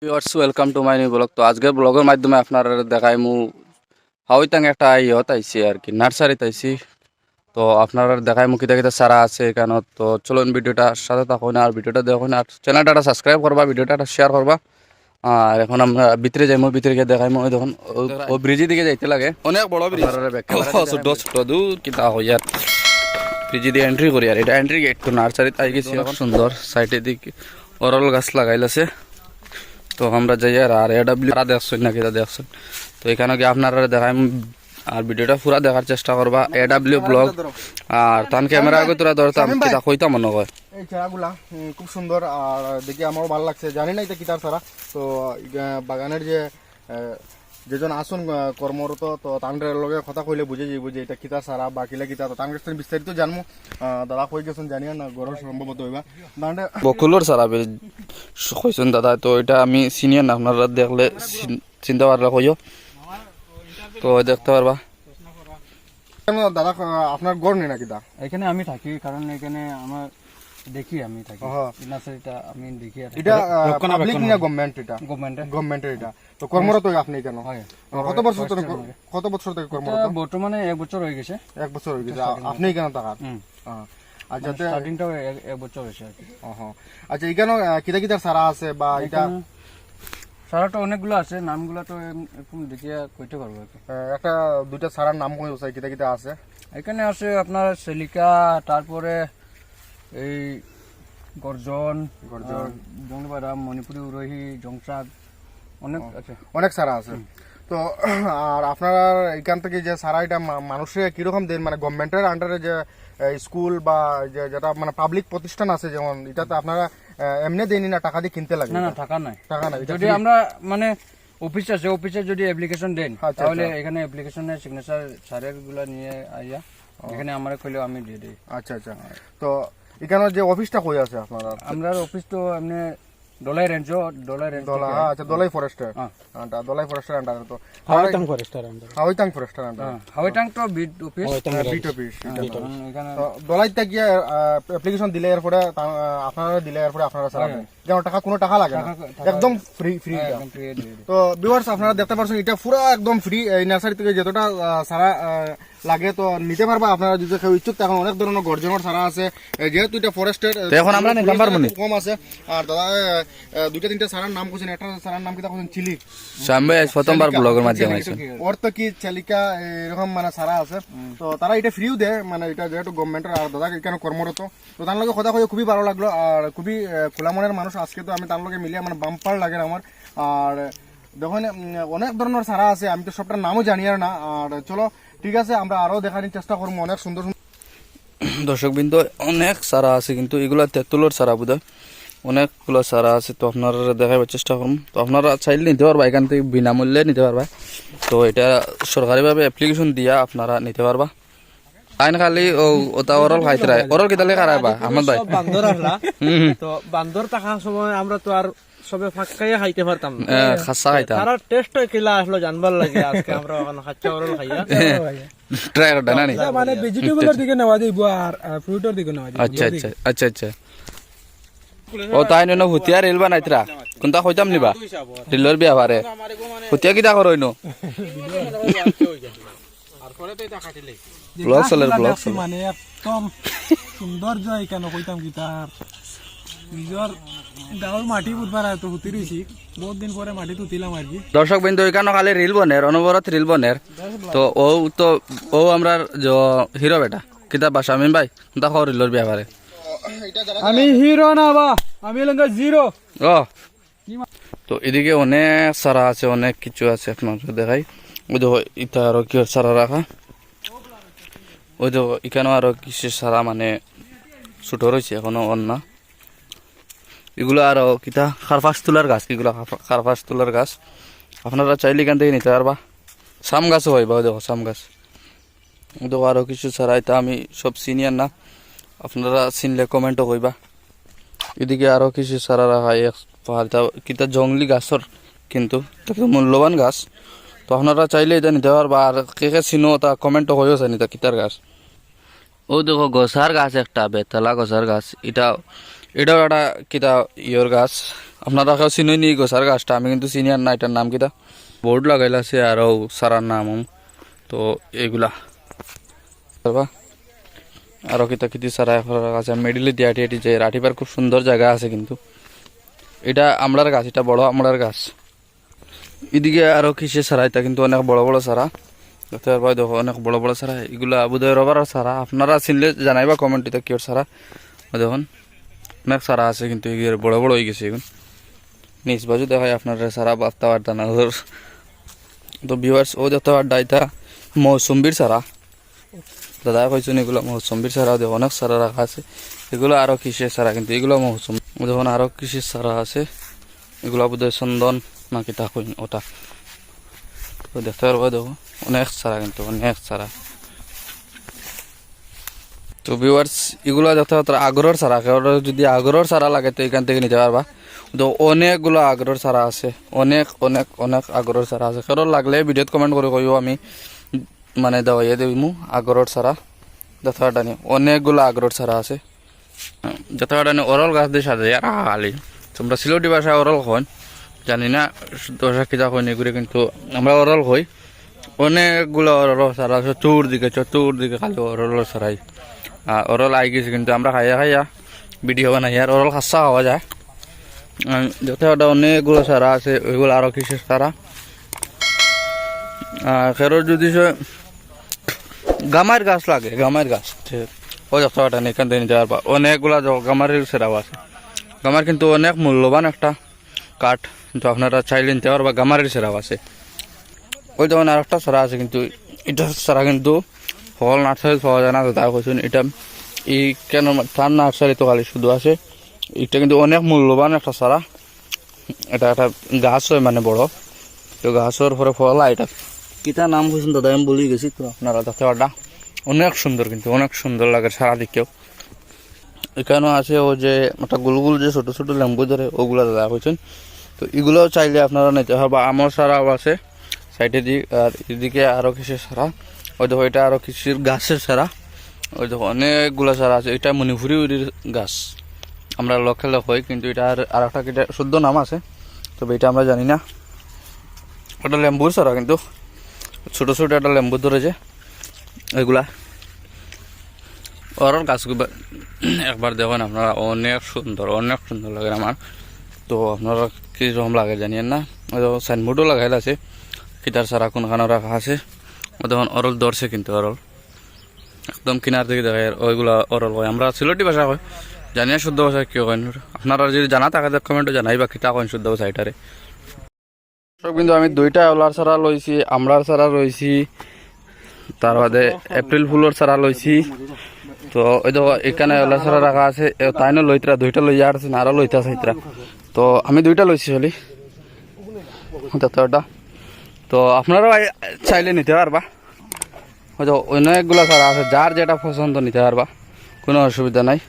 Viewers welcome to my new blog. তো আজকের ব্লগের মাধ্যমে আপনার দেখাই মু হাওয়াইতাং একটা ইয়ত আইছি আর কি নার্সারিতে আইছি। তো আপনার দেখাই মু কিতা কিতা সারা আছে এখানে। তো চলুন ভিডিওটা সাথে থাকুন আর ভিডিওটা দেখুন আর চ্যানেলটা সাবস্ক্রাইব করবা, ভিডিওটা শেয়ার করবা। আর এখন আমরা ভিতরে যাইমু, ভিতরে গিয়ে দেখাইমু। ওই দেখুন ও ব্রিজের দিকে যাইতে লাগে, অনেক বড় ব্রিজ, ছোট ছোট দূর কিতা হই আর ব্রিজে দিয়ে এন্ট্রি করি। আর এটা এন্ট্রি গেট। তো নার্সারিতে আই গেছি, অনেক সুন্দর সাইডের দিকে অরল গাছ লাগাইলাছে। তো আমরা যাই আর এডাব্লিউ দেখছেন না কিনা দেখছেন। তো এখানে গিয়ে আপনারা দেখাই আর ভিডিওটা পুরা দেখার চেষ্টা করবা। এডাব্লিউ ব্লগ আর তান ক্যামেরা আগে তোরা ধরতাম কিতা কইতাম মনে হয়। এই চারাগুলা খুব সুন্দর আর দেখি আমারও ভালো লাগছে। জানি না এটা কিতার চারা। তো বাগানের যেজন আসুন কর্মরত, তো তাদের লগে কথা কইলে বুঝে যাইব যে এটা কিতা সারা বা কিলা কিতা। তো তার কাছে বিস্তারিত জানবো। দাদা কই গেছেন জানিয়া না, গরম সম্ভবত হইবা বকুলোর সারা কইছেন দাদা। তো এটা আমি সিনিয়র না, আপনারা দেখলে চিন্তা পারলা কইও। তো দেখতে পারবা দাদা আপনার গড় নেই নাকি? দা এখানে আমি থাকি, কারণ এখানে আমার দেখি আমি থাকি নার্সারিটা আমি দেখি। এটা পাবলিক না গভর্নমেন্ট? এটা গভর্নমেন্টের। এটা তো কর্মরত আপনি কেন? কত বছর থেকে কর্মরত? বর্তমানে 1 বছর হয়ে গেছে। 1 বছর হয়ে গেছে আপনি কেন থাকার? আচ্ছা, স্টার্টিংটাও 1 বছর হয়েছে আর কি। আচ্ছা, এখানে কিতা কিতার সারা আছে বা এটা সারাটা অনেকগুলো আছে, নামগুলো তো এখন দেখিয়া কইতে পারবো আর কি। একটা দুইটা সারার নাম কই আছে, কিতা কিতা আছে এখানে? আছে আপনার সেলিকা, তারপরে এই গর্জন, জংলিবাদাম, মণিপুরি উরহি, জংসাদ, অনেক আছে, অনেক সারা আছে। তো আর আপনারা এখান থেকে যে সারা এটা মানুষে কিরকম দেন, মানে গভর্নমেন্টের আন্ডারে যে স্কুল বা যেটা মানে পাবলিক প্রতিষ্ঠান আছে যেমন, এটাতে আপনারা এমনি দেনি না টাকা দিয়ে কিনতে লাগে? না না, টাকা নাই। এটা যদি আমরা মানে অফিস আছে, অফিসে যদি অ্যাপ্লিকেশন দেন তাহলে এখানে অ্যাপ্লিকেশনের সিগনেচার সারের গুলা নিয়ে আইয়া এখানে আমরা কইলেও আমি দিয়ে দিই। আচ্ছা আচ্ছা। তো এখানে যে অফিসটা কই আছে আপনারা? আমরা অফিস তো এমনি দলাই রেঞ্জ। আচ্ছা, দলাই ফরেস্টের। দলাই ফরেস্টের আন্ডারে। তো হাওয়াইতাং ফরেস্টের আন্ডারে। হাওয়াইতাং তো বিট অফিস। এখানে দলাইতে গিয়ে অ্যাপ্লিকেশন দিলে এরপরে আপনারা দিলে এরপরে আপনারা সারা দেন। যেমন টাকা কোনো টাকা লাগে না, একদম ফ্রি। তো ভিউয়ার্স আপনারা দেখতে পাচ্ছেন এটা পুরো একদম ফ্রি। এই নার্সারি থেকে যতটা সারা লাগে তো নিতে পারবা আপনারা যদি কেউ ইচ্ছুক। এখন অনেক ধরনের গর্জনের সারা আছে, যেহেতু এটা ফরেস্টের এখন আমরা কম আছে। আর দাদা দুইটা তিনটা সারার নাম কোছেন। একটা সারার নাম কি কোছেন চিলি সামবে প্রথমবার ব্লগের মাধ্যমে আইছে। ওর তো কি চালিকা এরকম মানে সারা আছে। তো তারা এটা ফ্রিও দেয়, মানে এটা যেহেতু গভর্নমেন্টের। আর দাদা এখানে কর্মরত। তো তার লগে কথা কয়ে খুবই ভালো লাগলো আর খুবই খোলা মনের মানুষ। আজকে তো আমি তার লগে মিলিয়ে মানে বাম্পার লাগে আমার। আর দেখুন অনেক ধরনের সারা আছে, আমি তো সবটার নামও জানি আর না। আর চলো ঠিক আছে, আমরা আরো দেখানোর চেষ্টা করবো। অনেক সুন্দর দর্শক বিন্দু অনেক সারা আছে, কিন্তু এগুলা তেঁতুলের সারা বোধ হয়। অনেকগুলো সারা আছে, তো আপনারা দেখাবার চেষ্টা করুন। তো আপনারা চাইলে নিতে পারবা, এখান থেকে বিনামূল্যে নিতে পারবা। তো এটা সরকারিভাবে অ্যাপ্লিকেশন দিয়া আপনারা নিতে পারবা। আইন খালি ওটা অরল খাইতে রায়, অরল কিতালে খারাইবা আমার ভাই বান্দর আসলা। তো বান্দর থাকার সময় আমরা তো আর সবে ফাঁকাই খাইতে পারতাম না, খাসা খাইতাম। তারা টেস্ট কিলা আসলো জানবার লাগে। আজকে আমরা ওখানে খাচ্চা ওরল খাইয়া ট্রাই করতে না নি, মানে ভেজিটেবলের দিকে নেওয়া দিব আর ফ্রুটের দিকে নেওয়া দিব। আচ্ছা আচ্ছা আচ্ছা আচ্ছা। ও তাই নয় হুতিয়া রেল বানাইতরা কোনটা কইতাম নিবা রেলের বিয়া পারে হুতিয়া কিটা করো ইনো ব্লগ চলে ব্লগ মানে একদম সৌন্দর্য কেন কইতাম কি তার নিজের গাঁৱৰ মাটি বুধবার তো হুতি রয়েছি বহুত দিন পরে মাটি তুতিলাম আর কি। দর্শক বিন্দু এখানে খালি রিল বনের অনবরত রিল বনের। তো ও আমরা হিরো বেটা কিতাব বাসা আমি ভাই দেখো রিলর বিয়া পারে। আমি হিরো না বা আমি লঙ্কা জিরো। ও তো এদিকে অনেক সারা আছে, অনেক কিছু আছে আপনাদের দেখাই। ওই দেখো ইটা আরো কি সারা রাখা, ওই দেখো এখানেও আরো কিছু সারা মানে ছোট রয়েছে এখনো অন্য। এগুলো আরো কিতা খারফাস তুলার গাছ, এগুলো খারফাস তুলার গাছ। আপনারা চাইলে এখান থেকে নিতে পারবা। সাম গাছও হয় বা দেখো সাম গাছ। দেখো আরো কিছু সারা, এটা আমি সব সিনিয়র না, আপনারা চিনলে কমেন্টও কইবা। এদিকে আরো কিছু সারা রাখা কিতা জঙ্গলি গাছর, কিন্তু মূল্যবান গাছ। তো আপনারা চাইলে এটা নিতে পারবা। আর কে কে চিনো তা কমেন্টও কইও জানি তা কিতার গাছ। ও দেখো গছার গাছ একটা বেতলা গছার গাছ, এটা এটাও একটা কিতা ইয়র গাছ আপনারা কেউ চিনি নি গোসার গাছটা আমি কিন্তু চিনি আর না এটার নাম কিতা বোর্ড লাগাইল আছে আরও সারার নাম তো এগুলা আরও কিতা কিতি সারা আছে মিডিলে দিয়ে আটি যে রাঠিবার খুব সুন্দর জায়গা আছে কিন্তু এটা আমলার গাছ এটা বড় আমলার গাছ এদিকে আরও কিসে সারা এটা কিন্তু অনেক বড় বড় সারা দেখতে পারবা দেখো অনেক বড় বড় সারা এগুলা বোধহয় রবার সারা আপনারা চিনলে জানাইবা কমেন্টে কিওর সারা দেখুন অনেক সারা আছে কিন্তু এগুলো বড় বড় হয়ে গেছে এখন নিজ বাজু দেখায় আপনার সারা বাস্তা বার্তা না তো ভিউয়ার্স ও দেখতে পারডা এটা মৌসুম্বির সারা দাদা কইছেন এগুলো মৌসুম্বির সারা দেখো অনেক সারা রাখা আছে এগুলো আরও কিসের সারা কিন্তু এগুলো মৌসুম দেখুন আরও কিসের সারা আছে এগুলো বোধহয় চন্দন না কিতা কই ওটা তো দেখতে পারবো দেখো অনেক সারা কিন্তু অনেক সারা তো ভিউয়ার্স এগুলো দেখতে পারো আগরের সারা যদি আগরের সারা লাগে তো এখান থেকে নিতে পারবা তো অনেকগুলো আগরের সারা আছে অনেক অনেক অনেক আগরের সারা আছে কারোর লাগলে ভিডিওত কমেন্ট করে কইও আমি মানে দেওয়াইয়া দিমু আগরের সারা দেখতে পারো অনেকগুলো আগরের সারা আছে দেখতে পারো অরল গাছ দিয়ে সাজাই আর আলি তোমরা সিলেটি ভাষায় অরল হন জানি না দশা কিতা হয় এগুলো কিন্তু আমরা অরল হই অনেকগুলো অরল সারা আছে চতুর্দিকে খালি অরল সারাই অরল আই গেছে কিন্তু আমরা খাইয়া খাইয়া ভিডিও বানাই আর অরল খাসা হওয়া যায় যত অনেকগুলো সারা আছে ওইগুলো আরও কিসের সারা খেরোর যদি গামার গাছ লাগে গামার গাছ ও যত এখান থেকে নিতে পারবা অনেকগুলা গামারের সেরাও আছে গামার কিন্তু অনেক মূল্যবান একটা কাঠ কিন্তু আপনারা চাইলে নিতে পারবা গামারের সেরাও আছে ওই তখন আর একটা সারা আছে কিন্তু এটা সারা কিন্তু ফল নার্সারি পাওয়া যায় না তো তাই কৈছেন এটা এই কেন তার নার্সারি তো খালি শুধু আছে এটা কিন্তু অনেক মূল্যবান একটা সারা এটা একটা গাছ হয় মানে বড় তো গাছের পরে ফল এটা কিতা নাম কইছেন দাদা আমি বলি গেছি তো আপনারা দেখতে পারডা অনেক সুন্দর কিন্তু অনেক সুন্দর লাগে সারা দিকেও এখানেও আছে ও যে একটা গুলগুল যে ছোট ছোট লেম্বু ধরে ওগুলো দাদা কইছেন তো এগুলোও চাইলে আপনারা নিতে হবে আমার সারাও আছে সাইডে দিক আর এদিকে আরও কিসের সারা ওই দেখো এটা আরও কিসের গাছের সারা ওই দেখো অনেকগুলো সারা আছে এটা মণিপুরি উড়ির গাছ আমরা লোকাল হই কিন্তু এটা আর একটা কিটা শুদ্ধ নাম আছে তবে এটা আমরা জানি না ওটা লেম্বুর সারা কিন্তু ছোট ছোট একটা লেম্বু ধরেছে এগুলা ওর গাছগুলো একবার দেখুন আপনারা অনেক সুন্দর লাগে আমার তো আপনারা কীরকম লাগে জানিয়েন না ওই দেখো সাইনবোর্ডও লাগাই আছে কিতার সারা কোনখানে রাখা আছে ও দেখুন অরল ধরছে কিন্তু অরল একদম কিনার থেকে দেখায় ওইগুলা অরল হয় আমরা সিলেটি ভাষা হয় জানি না শুদ্ধ ভাষা কেউ করেন আপনারা যদি জানা থাকে কমেন্টে জানাই বা কিতা করেন শুদ্ধ ভাষা এটারে কিন্তু আমি দুইটা ওলার সারা লইছি আমরার সারা লইছি তার বাদে এপ্রিল ফুলের সারা লইছি তো ওই দেখো এখানে ওলার সারা রাখা আছে তাই না লইতরা দুইটা লইয়া আসছে আরও লইতে আছে তো আমি দুইটা লইছি চলি ওটা তো আপনারাও চাইলে নিতে পারবা হয়তো অনেকগুলো সারা আছে যার যেটা পছন্দ নিতে পারবা কোনো অসুবিধা নাই